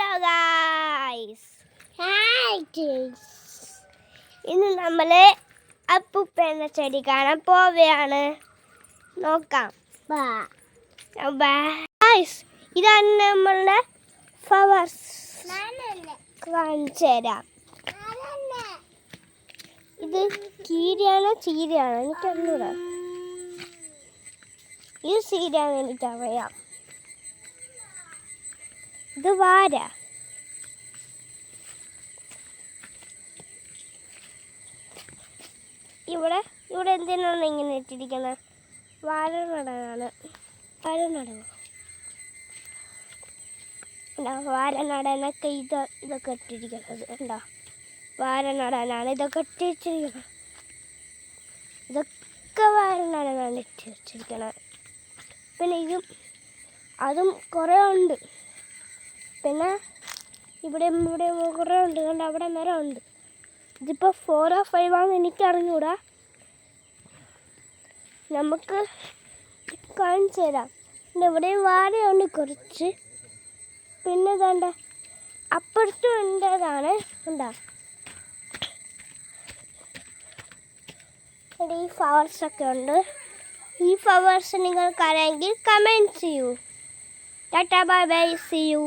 Hello guys, ഇന്ന് നമ്മൾ അപ്പൂപ്പ ചെടി കാണാൻ പോവുകയാണ്. നോക്കാം. ഗായ്സ്, ഇതാണ് നമ്മളുടെ ഫ്ലവേഴ്സ്. കാണിച്ചു തരാം. ഇത് കീരിയാണോ ചീരയാണോ എനിക്കറിഞ്ഞൂടാ. ഇത് ചീരയാണെന്ന് എനിക്കറിയാം. ഇത് വാര. ഇവിടെ എന്തിനാണ് ഇങ്ങനെ ഇട്ടിരിക്കുന്നത്? വാഴ നടാനാണ്. വാഴ നടാനൊക്കെ ഇതൊക്കെ ഇട്ടിരിക്കുന്നത് ഉണ്ടോ? വാഴ നടാനാണ് ഇതൊക്കെ ഇട്ടിരിക്കുന്നത്. ഇതൊക്കെ വാഴ നടാനാണ് ഇട്ട് വെച്ചിരിക്കുന്നത്. പിന്നെ അതും കുറേ ഉണ്ട്. പിന്നെ ഇവിടെ കുറേ ഉണ്ട്. കണ്ട് അവിടെ മരമുണ്ട്. ഇതിപ്പോൾ 4 or 5 ആണെന്ന് എനിക്കറിഞ്ഞൂടാ. നമുക്ക് കാണിച്ചു തരാം. പിന്നെ ഇവിടെ വാഴയുണ്ട് കുറച്ച്. പിന്നെ വേണ്ട അപ്പുറത്തും ഉണ്ടതാണ്. ഉണ്ടാ ഇവിടെ ഈ ഫ്ലവേഴ്സൊക്കെ ഉണ്ട്. ഈ ഫ്ലവേഴ്സ് നിങ്ങൾക്കറിയാമെങ്കിൽ കമൻറ്റ് ചെയ്യൂ. Tata bye bye, see U.